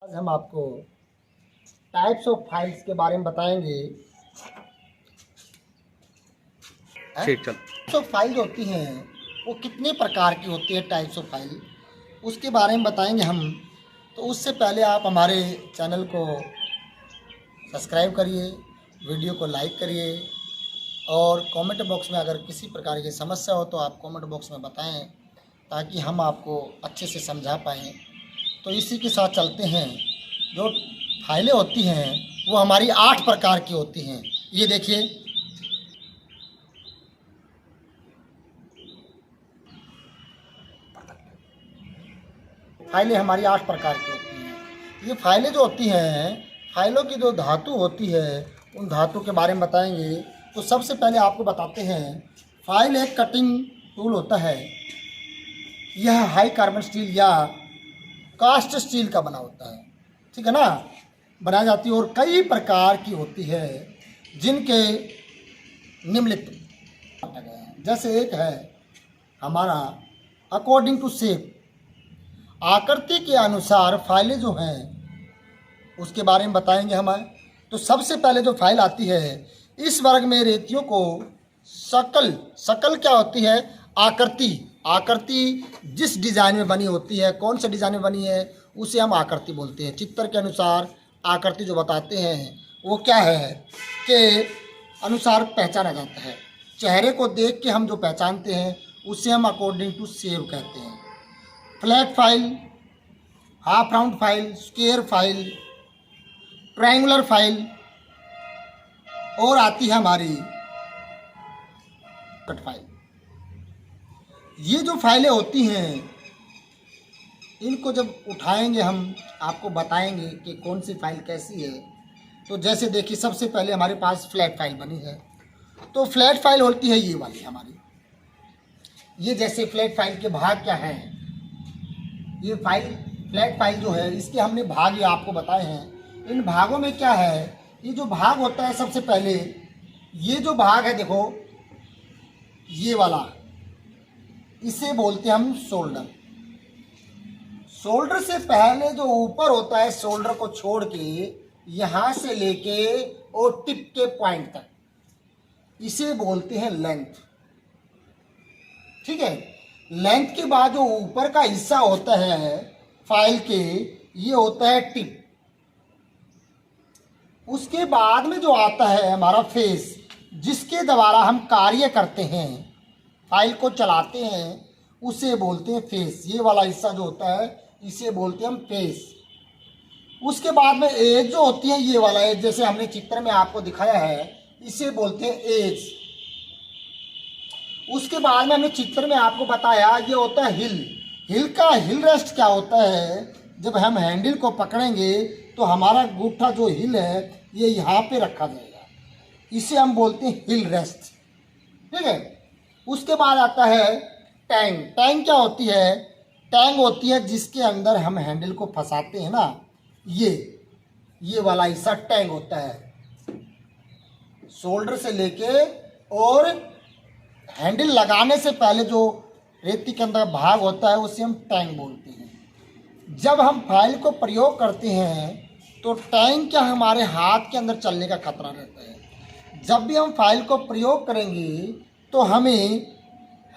आज हम आपको टाइप्स ऑफ फाइल्स के बारे में बताएंगे। ठीक, चल। टाइप्स ऑफ फाइल होती हैं वो कितने प्रकार की होती है, टाइप्स ऑफ फाइल उसके बारे में बताएंगे हम। तो उससे पहले आप हमारे चैनल को सब्सक्राइब करिए, वीडियो को लाइक करिए और कमेंट बॉक्स में अगर किसी प्रकार की समस्या हो तो आप कमेंट बॉक्स में बताएं ताकि हम आपको अच्छे से समझा पाएँ। तो इसी के साथ चलते हैं। जो फाइलें होती हैं वो हमारी 8 प्रकार की होती हैं। ये देखिए, फाइलें हमारी 8 प्रकार की होती हैं। ये फाइलें जो होती हैं, फाइलों की जो धातु होती है उन धातु के बारे में बताएंगे। तो सबसे पहले आपको बताते हैं, फाइल एक कटिंग टूल होता है। यह हाई कार्बन स्टील या कास्ट स्टील का बना होता है, ठीक है ना, बनाई जाती है और कई प्रकार की होती है जिनके निम्नलिखित बांटा गया है। जैसे एक है हमारा अकॉर्डिंग टू शेप, आकृति के अनुसार फाइलें जो हैं उसके बारे में बताएंगे हम। तो सबसे पहले जो फाइल आती है, इस वर्ग में रेतियों को शकल क्या होती है, आकृति जिस डिज़ाइन में बनी होती है, कौन से डिज़ाइन में बनी है उसे हम आकृति बोलते हैं। चित्र के अनुसार आकृति जो बताते हैं वो क्या है के अनुसार पहचाना जाता है। चेहरे को देख के हम जो पहचानते हैं उसे हम अकॉर्डिंग टू शेप कहते हैं। Flat file, half round file, square file, triangular file और आती है हमारी कट फाइल। ये जो फाइलें होती हैं इनको जब उठाएंगे हम आपको बताएंगे कि कौन सी फाइल कैसी है। तो जैसे देखिए, सबसे पहले हमारे पास फ्लैट फाइल बनी है। तो फ्लैट फाइल होती है ये वाली हमारी। ये जैसे फ्लैट फाइल के भाग क्या हैं, ये फ्लैट फाइल जो है इसके हमने भाग ये आपको बताए हैं। इन भागों में क्या है, ये जो भाग होता है सबसे पहले ये जो भाग है देखो, ये वाला इसे बोलते हैं हम शोल्डर। शोल्डर से पहले जो ऊपर होता है, शोल्डर को छोड़ के यहाँ से लेके और टिप के पॉइंट तक, इसे बोलते हैं लेंथ। ठीक है, लेंथ के बाद जो ऊपर का हिस्सा होता है फाइल के, ये होता है टिप। उसके बाद में जो आता है हमारा फेस, जिसके द्वारा हम कार्य करते हैं, फाइल को चलाते हैं, उसे बोलते हैं फेस। ये वाला हिस्सा जो होता है इसे बोलते हैं हम फेस। उसके बाद में एज जो होती है, ये वाला एज जैसे हमने चित्र में आपको दिखाया है, इसे बोलते हैं एज। उसके बाद में हमने चित्र में आपको बताया ये होता है हिल का हिल रेस्ट क्या होता है, जब हम हैंडल को पकड़ेंगे तो हमारा अंगूठा जो हिल है ये यहाँ पे रखा जाएगा, इसे हम बोलते हैं हिल रेस्ट। ठीक है, उसके बाद आता है टैंग क्या होती है, टैंग होती है जिसके अंदर हम हैंडल को फंसाते हैं ना, ये वाला हिस्सा टैंग होता है। शोल्डर से लेके और हैंडल लगाने से पहले जो रेती के अंदर भाग होता है उसे हम टैंग बोलते हैं। जब हम फाइल को प्रयोग करते हैं तो टैंग क्या हमारे हाथ के अंदर चलने का खतरा रहता है। जब भी हम फाइल को प्रयोग करेंगे तो हमें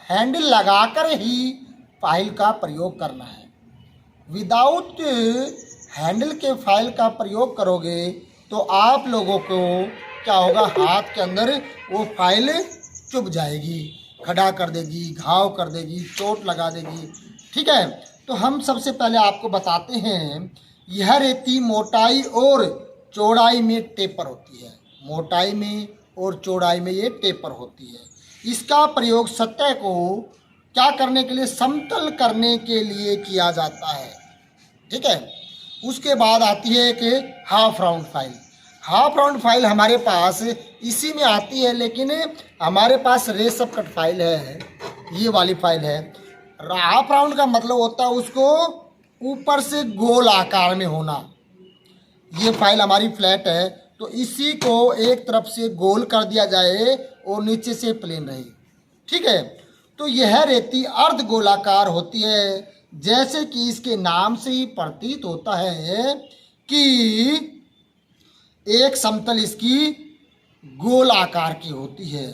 हैंडल लगाकर ही फाइल का प्रयोग करना है। विदाउट हैंडल के फाइल का प्रयोग करोगे तो आप लोगों को क्या होगा, हाथ के अंदर वो फाइल चुभ जाएगी, खड़ा कर देगी, घाव कर देगी, चोट लगा देगी। ठीक है, तो हम सबसे पहले आपको बताते हैं, यह रेती मोटाई और चौड़ाई में टेपर होती है। मोटाई में और चौड़ाई में ये टेपर होती है। इसका प्रयोग सतह को क्या करने के लिए, समतल करने के लिए किया जाता है। ठीक है, उसके बाद आती है कि half round file. Half round file हमारे पास इसी में आती है, लेकिन हमारे पास रेसअप कट फाइल है, ये वाली फाइल है। हाफ राउंड का मतलब होता है उसको ऊपर से गोल आकार में होना। ये फाइल हमारी फ्लैट है तो इसी को एक तरफ से गोल कर दिया जाए और नीचे से प्लेन रहे। ठीक है, तो यह रेती अर्ध गोलाकार होती है। जैसे कि इसके नाम से ही प्रतीत होता है कि एक समतल इसकी गोल आकार की होती है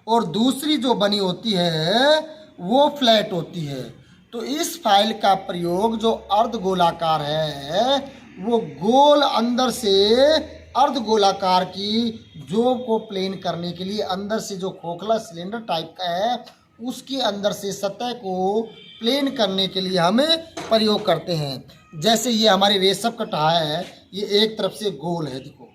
और दूसरी जो बनी होती है वो फ्लैट होती है। तो इस फाइल का प्रयोग जो अर्ध गोलाकार है वो गोल अंदर से अर्ध गोलाकार की जॉब को प्लेन करने के लिए अंदर से जो खोखला सिलेंडर टाइप का है उसके अंदर से सतह को प्लेन करने के लिए हमें प्रयोग करते हैं। जैसे ये हमारी रेशम कटा है, ये एक तरफ से गोल है, देखो,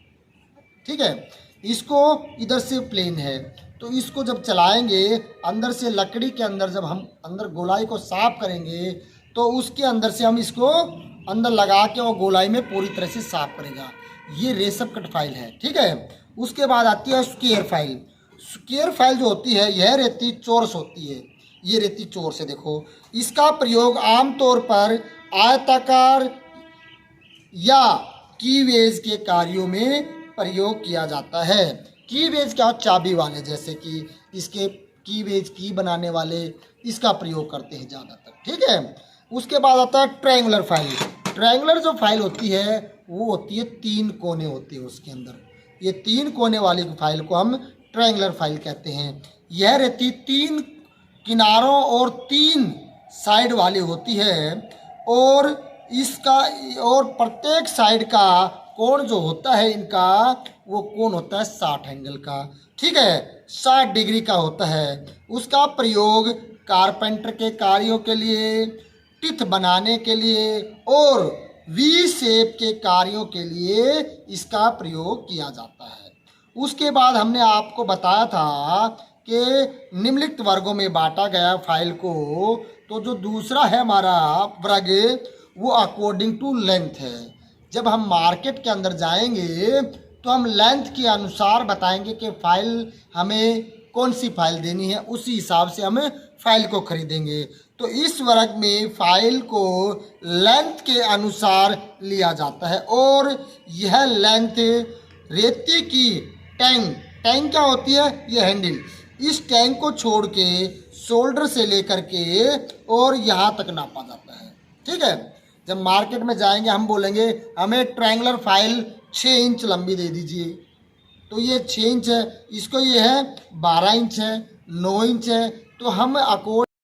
ठीक है, इसको इधर से प्लेन है, तो इसको जब चलाएंगे अंदर से लकड़ी के अंदर जब हम अंदर गोलाई को साफ करेंगे तो उसके अंदर से हम इसको अंदर लगा के और गोलाई में पूरी तरह से साफ करेगा। ये रेशम कट फाइल है, ठीक है। उसके बाद आती है स्क्वायर फाइल। स्क्वायर फाइल जो होती है यह रेती चौरस होती है, ये रेती चौरस है, देखो। इसका प्रयोग आमतौर पर आयताकार या कीवेज के कार्यों में प्रयोग किया जाता है। कीवेज क्या, चाबी वाले, जैसे कि इसके कीवेज की बनाने वाले इसका प्रयोग करते हैं ज़्यादातर, ठीक है। उसके बाद आता है ट्रायंगुलर फाइल। ट्रायंगुलर जो फाइल होती है वो होती है 3 कोने होते हैं उसके अंदर, ये 3 कोने वाली फाइल को हम ट्रायंगुलर फाइल कहते हैं। यह रहती 3 किनारों और 3 साइड वाली होती है और इसका और प्रत्येक साइड का कोण जो होता है इनका वो कोण होता है 60 एंगल का, ठीक है, 60 डिग्री का होता है। उसका प्रयोग कारपेंटर के कार्यों के लिए, टिथ बनाने के लिए और वी शेप के कार्यों के लिए इसका प्रयोग किया जाता है। उसके बाद हमने आपको बताया था कि निम्नलिखित वर्गों में बांटा गया फाइल को, तो जो दूसरा है हमारा वर्ग वो अकॉर्डिंग टू लेंथ है। जब हम मार्केट के अंदर जाएंगे तो हम लेंथ के अनुसार बताएंगे कि फाइल हमें कौन सी फाइल देनी है, उसी हिसाब से हमें फाइल को खरीदेंगे। तो इस वर्ग में फाइल को लेंथ के अनुसार लिया जाता है और यह लेंथ रेती की टैंक क्या होती है, ये हैंडल, इस टैंक को छोड़ के शोल्डर से लेकर के और यहाँ तक नापा जाता है, ठीक है। जब मार्केट में जाएंगे हम बोलेंगे हमें ट्रायंगुलर फाइल 6 इंच लंबी दे दीजिए, तो ये 6 इंच है, इसको ये है 12 इंच है, 9 इंच है, तो हम अकॉर्डिंग